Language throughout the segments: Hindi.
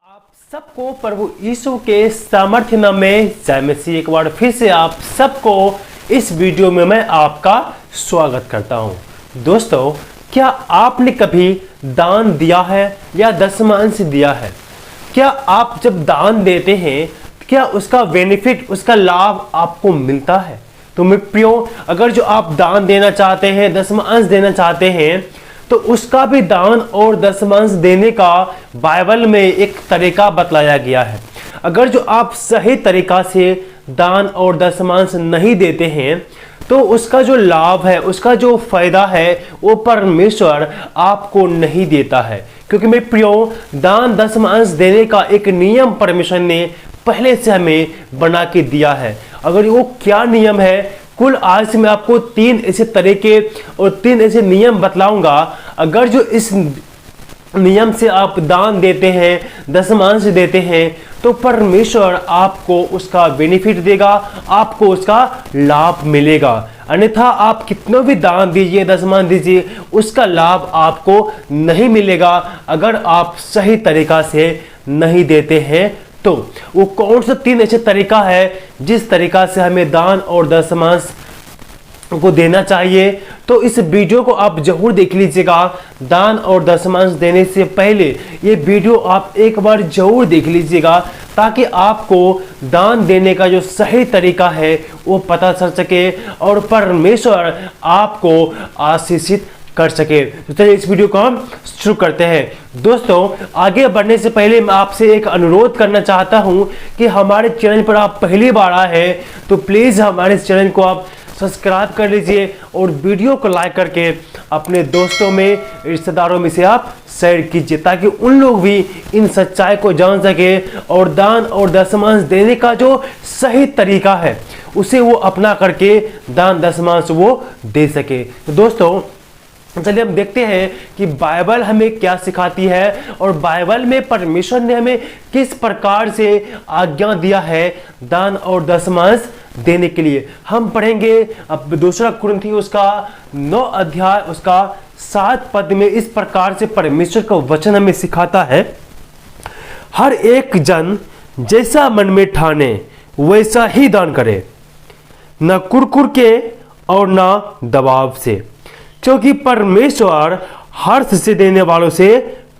आप सबको प्रभु यीशु के सामर्थ्य नाम में जय मसीह। एक बार फिर से आप सबको इस वीडियो में मैं आपका स्वागत करता हूं। दोस्तों, क्या आपने कभी दान दिया है या दशमांश दिया है? क्या आप जब दान देते हैं क्या उसका बेनिफिट, उसका लाभ आपको मिलता है? तो मेरे प्रियो, अगर जो आप दान देना चाहते हैं, दशमांश देना चाहते हैं, तो उसका भी दान और दशमांश देने का बाइबल में एक तरीका बतलाया गया है। अगर जो आप सही तरीका से दान और दशमांश नहीं देते हैं तो उसका जो लाभ है, उसका जो फायदा है, वो परमेश्वर आपको नहीं देता है। क्योंकि मेरे प्रियो, दान दशमांश देने का एक नियम परमेश्वर ने पहले से हमें बना के दिया है। अगर वो क्या नियम है, कुल आज मैं आपको 3 ऐसे तरीके और 3 ऐसे नियम बतलाऊंगा। अगर जो इस नियम से आप दान देते हैं, दशमांश देते हैं, तो परमेश्वर आपको उसका बेनिफिट देगा, आपको उसका लाभ मिलेगा। अन्यथा आप कितना भी दान दीजिए, दशमांश दीजिए, उसका लाभ आपको नहीं मिलेगा अगर आप सही तरीका से नहीं देते हैं। तो वो कौन सा 3 ऐसे तरीका है जिस तरीका से हमें दान और दशमांश को देना चाहिए? तो इस वीडियो को आप जरूर देख लीजिएगा। दान और दशमांश देने से पहले ये वीडियो आप एक बार जरूर देख लीजिएगा, ताकि आपको दान देने का जो सही तरीका है वो पता चल सके और परमेश्वर आपको आशीषित कर सके। तो चलिए इस वीडियो को हम शुरू करते हैं। दोस्तों, आगे बढ़ने से पहले मैं आपसे एक अनुरोध करना चाहता हूं कि हमारे चैनल पर आप पहली बार आए हैं तो प्लीज़ हमारे चैनल को आप सब्सक्राइब कर लीजिए और वीडियो को लाइक करके अपने दोस्तों में, रिश्तेदारों में से आप शेयर कीजिए, ताकि उन लोग भी इन सच्चाई को जान सके और दान और दशमांश देने का जो सही तरीका है उसे वो अपना करके दान दशमांश वो दे सके। तो दोस्तों, चलिए हम देखते हैं कि बाइबल हमें क्या सिखाती है और बाइबल में परमेश्वर ने हमें किस प्रकार से आज्ञा दिया है दान और दशमांश देने के लिए। हम पढ़ेंगे अब 2 कुरिन्थियों उसका 9 अध्याय उसका 7 पद में इस प्रकार से परमेश्वर का वचन हमें सिखाता है, हर एक जन जैसा मन में ठाने वैसा ही दान करे, न कुरकुर के और न दबाव से, क्योंकि परमेश्वर हर्ष से देने वालों से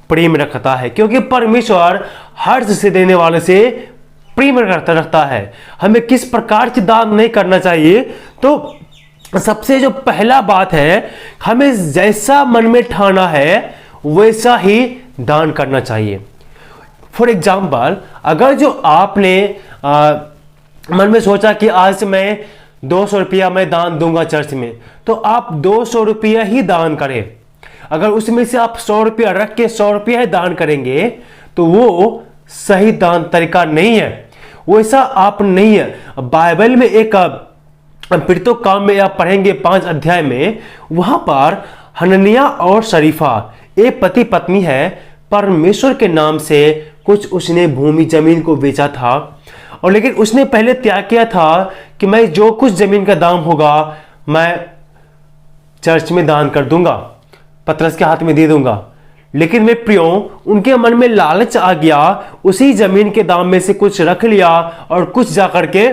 प्रेम रखता है। क्योंकि परमेश्वर हर्ष से देने वालों से प्रेम रखता है। हमें किस प्रकार से दान नहीं करना चाहिए? तो सबसे जो पहला बात है, हमें जैसा मन में ठाना है वैसा ही दान करना चाहिए। फॉर एग्जाम्पल, अगर जो आपने मन में सोचा कि आज से मैं 200 रुपया मैं दान दूंगा चर्च में, तो आप 200 रुपया ही दान करें। अगर उसमें से आप 100 रुपया रख के 100 रुपया ही दान करेंगे तो वो सही दान तरीका नहीं है, वैसा आप नहीं है। बाइबल में एक प्रेरितों काम में आप पढ़ेंगे 5 अध्याय में, वहां पर हननिया और शरीफा एक पति पत्नी है, परमेश्वर के नाम से कुछ उसने भूमि जमीन को बेचा था, और लेकिन उसने पहले त्याग किया था कि मैं जो कुछ जमीन का दाम होगा मैं चर्च में दान कर दूंगा, पतरस के हाथ में दे दूंगा। लेकिन मैं प्रियो, उनके मन में लालच आ गया, उसी जमीन के दाम में से कुछ रख लिया और कुछ जाकर के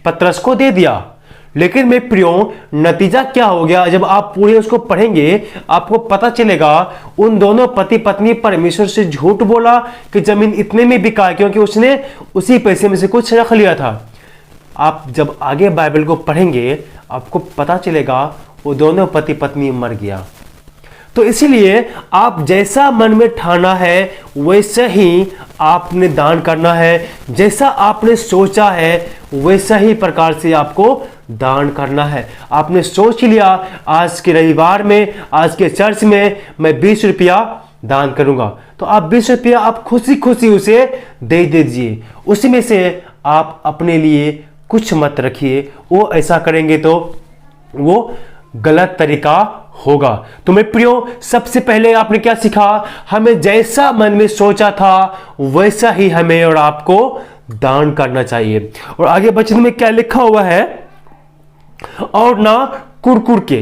पतरस को दे दिया। लेकिन मैं प्रियो, नतीजा क्या हो गया? जब आप पूरे उसको पढ़ेंगे आपको पता चलेगा उन दोनों पति पत्नी परमेश्वर से झूठ बोला कि जमीन इतने में बिका, क्योंकि उसने उसी पैसे में से कुछ रख लिया था। आप जब आगे बाइबल को पढ़ेंगे आपको पता चलेगा वो दोनों पति पत्नी मर गया। तो इसीलिए आप जैसा मन में ठाना है वैसे ही आपने दान करना है, जैसा आपने सोचा है वैसा ही प्रकार से आपको दान करना है। आपने सोच लिया आज के रविवार में, आज के चर्च में मैं 20 रुपया दान करूंगा, तो आप 20 रुपया आप खुशी खुशी उसे दे दीजिए। उसमें से आप अपने लिए कुछ मत रखिए। वो ऐसा करेंगे तो वो गलत तरीका होगा। तो मेरे प्रियो, सबसे पहले आपने क्या सीखा? हमें जैसा मन में सोचा था वैसा ही हमें और आपको दान करना चाहिए। और आगे वचन में क्या लिखा हुआ है? और ना कुरकुर के।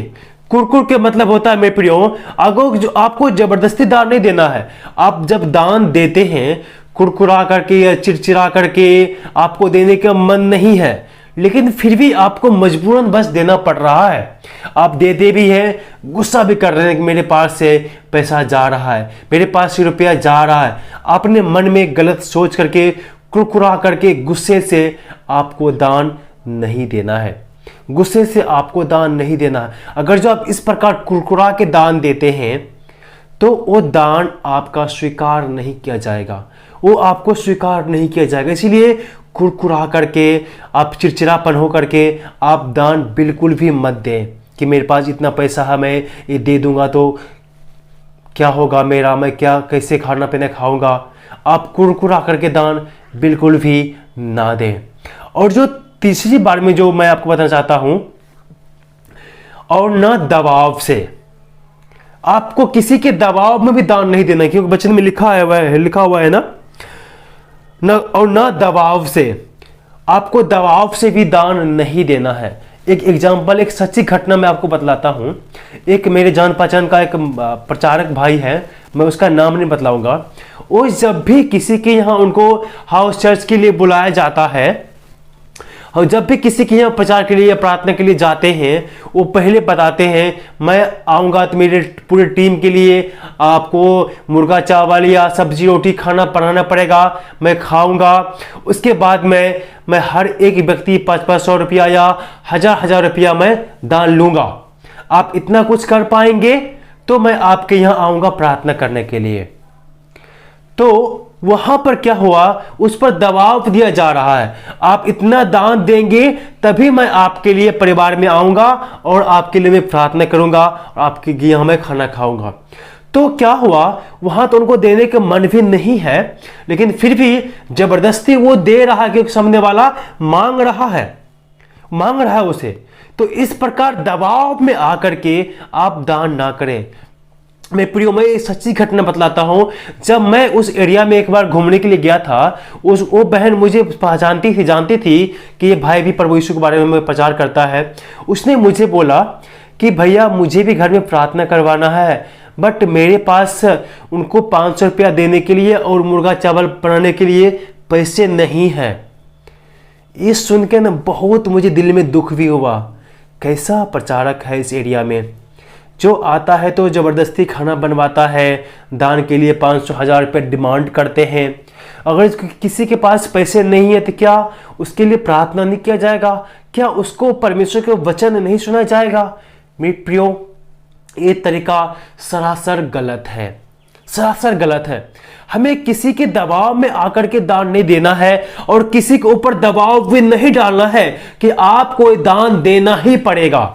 कुरकुर के मतलब होता है मेरे प्रियो, अगर जो आपको जबरदस्ती दान नहीं देना है। आप जब दान देते हैं कुरकुरा करके या चिड़चिड़ा करके आपको देने का मन नहीं है, लेकिन फिर भी आपको मजबूरन बस देना पड़ रहा है। आप देते भी हैं, गुस्सा भी कर रहे हैं कि मेरे पास से पैसा जा रहा है, मेरे पास से रुपया जा रहा है। आपने मन में गलत सोच करके, कुरकुरा करके, गुस्से से आपको दान नहीं देना है, गुस्से से आपको दान नहीं देना है। अगर जो आप इस प्रकार कुरकुरा के दान देते हैं तो वो दान आपका स्वीकार नहीं किया जाएगा, वो आपको स्वीकार नहीं किया जाएगा। इसीलिए कुरकुरा करके, आप चिड़चिड़ापन हो करके आप दान बिल्कुल भी मत दें कि मेरे पास इतना पैसा है, मैं ये दे दूंगा तो क्या होगा मेरा, मैं क्या कैसे खाना पीना खाऊंगा। आप कुरकुरा करके दान बिल्कुल भी ना दें। और जो तीसरी बार में जो मैं आपको बताना चाहता हूं, और ना दबाव से, आपको किसी के दबाव में भी दान नहीं देना, क्योंकि वचन में लिखा हुआ है ना, और ना दबाव से, आपको दबाव से भी दान नहीं देना है। एक एग्जाम्पल, एक सच्ची घटना मैं आपको बतलाता हूं। एक मेरे जान पहचान का एक प्रचारक भाई है, मैं उसका नाम नहीं बतलाऊंगा। वो जब भी किसी के यहाँ उनको हाउस चर्च के लिए बुलाया जाता है, और जब भी किसी के यहाँ प्रचार के लिए या प्रार्थना के लिए जाते हैं, वो पहले बताते हैं मैं आऊँगा तो मेरे पूरे टीम के लिए आपको मुर्गा चावल या सब्जी रोटी खाना बनाना पड़ेगा, मैं खाऊंगा। उसके बाद मैं हर एक व्यक्ति 500 रुपया या 1000 रुपया मैं दान लूँगा। आप इतना कुछ कर पाएंगे तो मैं आपके यहाँ आऊँगा प्रार्थना करने के लिए। तो वहां पर क्या हुआ, उस पर दबाव दिया जा रहा है, आप इतना दान देंगे तभी मैं आपके लिए परिवार में आऊंगा और आपके लिए मैं प्रार्थना करूंगा और आपके यहाँ मैं खाना खाऊंगा। तो क्या हुआ, वहां तो उनको देने का मन भी नहीं है, लेकिन फिर भी जबरदस्ती वो दे रहा है क्योंकि सामने वाला मांग रहा है उसे। तो इस प्रकार दबाव में आकर के आप दान ना करें। मैं सच्ची घटना बतलाता हूं। जब मैं उस एरिया में एक बार घूमने के लिए गया था, वो बहन मुझे जानती थी कि ये भाई भी प्रभु यीशु के बारे में प्रचार करता है। उसने मुझे बोला कि भैया मुझे भी घर में प्रार्थना करवाना है, बट मेरे पास उनको 500 रुपया देने के लिए और मुर्गा चावल बनाने के लिए पैसे नहीं है। ये सुन के ना बहुत मुझे दिल में दुख भी हुआ। कैसा प्रचारक है इस एरिया में, जो आता है तो ज़बरदस्ती खाना बनवाता है, दान के लिए 500-1000 रुपये डिमांड करते हैं। अगर किसी के पास पैसे नहीं है तो क्या उसके लिए प्रार्थना नहीं किया जाएगा, क्या उसको परमेश्वर के वचन नहीं सुना जाएगा। मेरे प्रियो, ये तरीका सरासर गलत है, सरासर गलत है। हमें किसी के दबाव में आकर के दान नहीं देना है और किसी के ऊपर दबाव भी नहीं डालना है कि आपको दान देना ही पड़ेगा।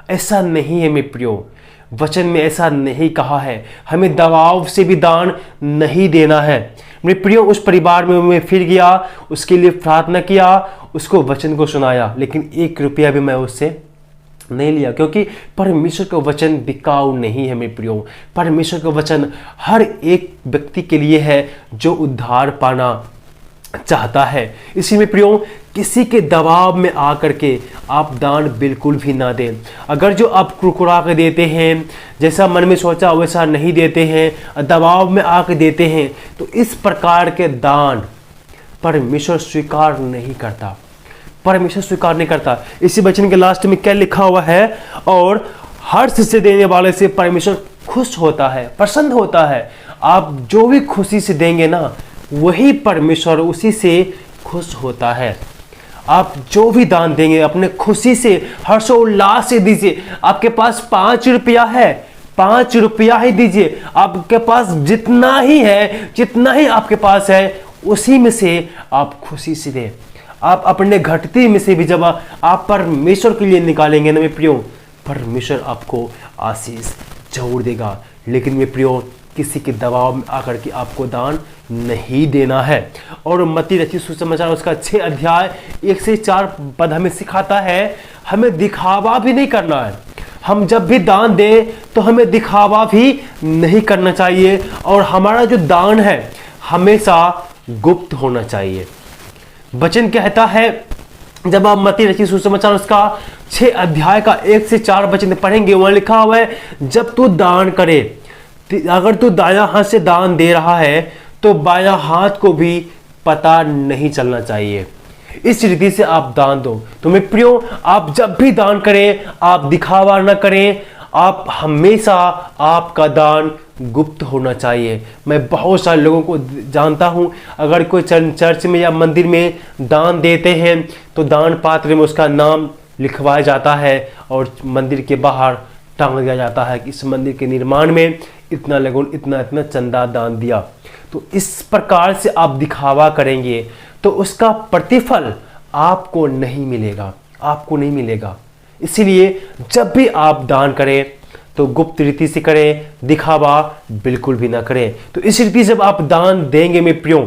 ऐसा नहीं है मेरे प्रियो, वचन में ऐसा नहीं कहा है। हमें दबाव से भी दान नहीं देना है। मेरे प्रियो, उस परिवार में मैं फिर गया, उसके लिए प्रार्थना किया, उसको वचन को सुनाया, लेकिन 1 रुपया भी मैं उससे नहीं लिया, क्योंकि परमेश्वर का वचन बिकाऊ नहीं है मेरे प्रियो। परमेश्वर का वचन हर एक व्यक्ति के लिए है जो उद्धार पाना चाहता है। इसी में प्रियो, किसी के दबाव में आकर के आप दान बिल्कुल भी ना दें। अगर जो आप कुरकुरा के देते हैं, जैसा मन में सोचा वैसा नहीं देते हैं, दबाव में आकर देते हैं, तो इस प्रकार के दान परमेश्वर स्वीकार नहीं करता, परमेश्वर स्वीकार नहीं करता। इसी वचन के लास्ट में क्या लिखा हुआ है, और हर्ष से देने वाले से परमेश्वर खुश होता है, प्रसन्न होता है। आप जो भी खुशी से देंगे ना, वही परमेश्वर उसी से खुश होता है। आप जो भी दान देंगे अपने खुशी से, हर्षोल्लास से दीजिए। आपके पास 5 रुपया है, 5 रुपया ही दीजिए। आपके पास जितना ही है, जितना ही आपके पास है, उसी में से आप खुशी से दें। आप अपने घटती में से भी जब आप परमेश्वर के लिए निकालेंगे ना मेरे प्रियो, परमेश्वर आपको आशीष जरूर देगा। लेकिन मेरे प्रियो, किसी के दबाव में आकर के आपको दान नहीं देना है। और मत्ती रचित सुसमाचार उसका 6 अध्याय 1 से 4 पद हमें सिखाता है, हमें दिखावा भी नहीं करना है। हम जब भी दान दें तो हमें दिखावा भी नहीं करना चाहिए, और हमारा जो दान है हमेशा गुप्त होना चाहिए। वचन कहता है, जब आप मत्ती रचित सुसमाचार उसका 6 अध्याय का 1 से 4 वचन पढ़ेंगे, वहां लिखा हुआ है, जब तू दान करे, अगर तू दाया हाथ से दान दे रहा है तो बायां हाथ को भी पता नहीं चलना चाहिए। इस रीति से आप दान दो। तो मेरे प्रियो, आप जब भी दान करें आप दिखावा न करें, आप हमेशा आपका दान गुप्त होना चाहिए। मैं बहुत सारे लोगों को जानता हूं, अगर कोई चर्च में या मंदिर में दान देते हैं तो दान पात्र में उसका नाम लिखवाया जाता है और मंदिर के बाहर टांग दिया जाता है कि इस मंदिर के निर्माण में इतना लोगों ने इतना इतना चंदा दान दिया। तो इस प्रकार से आप दिखावा करेंगे तो उसका प्रतिफल आपको नहीं मिलेगा, आपको नहीं मिलेगा। इसीलिए जब भी आप दान करें तो गुप्त रीति से करें, दिखावा बिल्कुल भी ना करें। तो इस रीति जब आप दान देंगे मेरे प्रियो,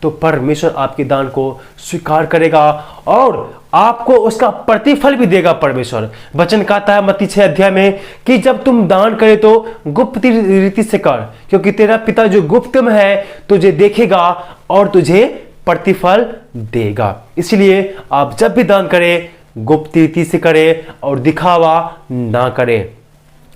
तो परमेश्वर आपके दान को स्वीकार करेगा और आपको उसका प्रतिफल भी देगा परमेश्वर। वचन कहता है मत्ती 6 अध्याय में कि जब तुम दान करे तो गुप्त रीति से कर, क्योंकि तेरा पिता जो गुप्त में है तुझे देखेगा और तुझे प्रतिफल देगा। इसलिए आप जब भी दान करें गुप्त रीति से करें और दिखावा ना करें।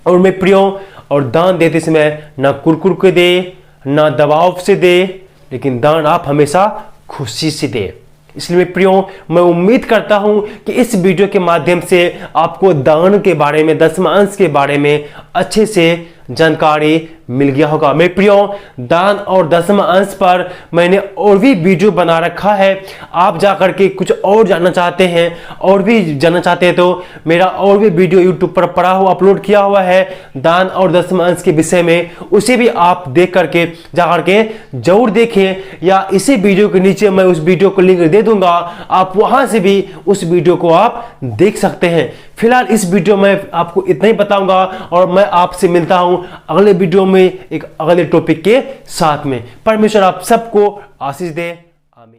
और मैं प्रियो, और दान देते समय ना कुरकुर के दे, ना दबाव से दे, लेकिन दान आप हमेशा खुशी से दे। इसलिए मैं प्रियो, मैं उम्मीद करता हूं कि इस वीडियो के माध्यम से आपको दान के बारे में, दशमांश के बारे में अच्छे से जानकारी मिल गया होगा। मेरे प्रियो, दान और दसवां अंश पर मैंने और भी वीडियो बना रखा है। आप जाकर के कुछ और जानना चाहते हैं, और भी जानना चाहते हैं तो मेरा और भी वीडियो यूट्यूब पर पड़ा हुआ अपलोड किया हुआ है दान और दसवां अंश के विषय में। उसे भी आप देख करके जाकर के जरूर देखें, या इसी वीडियो के नीचे मैं उस वीडियो को लिंक दे दूंगा, आप वहां से भी उस वीडियो को आप देख सकते हैं। फिलहाल इस वीडियो में आपको इतना ही बताऊंगा और मैं आपसे मिलता हूं अगले वीडियो में एक अगले टॉपिक के साथ में। परमेश्वर आप सबको आशीष दे। आमीन।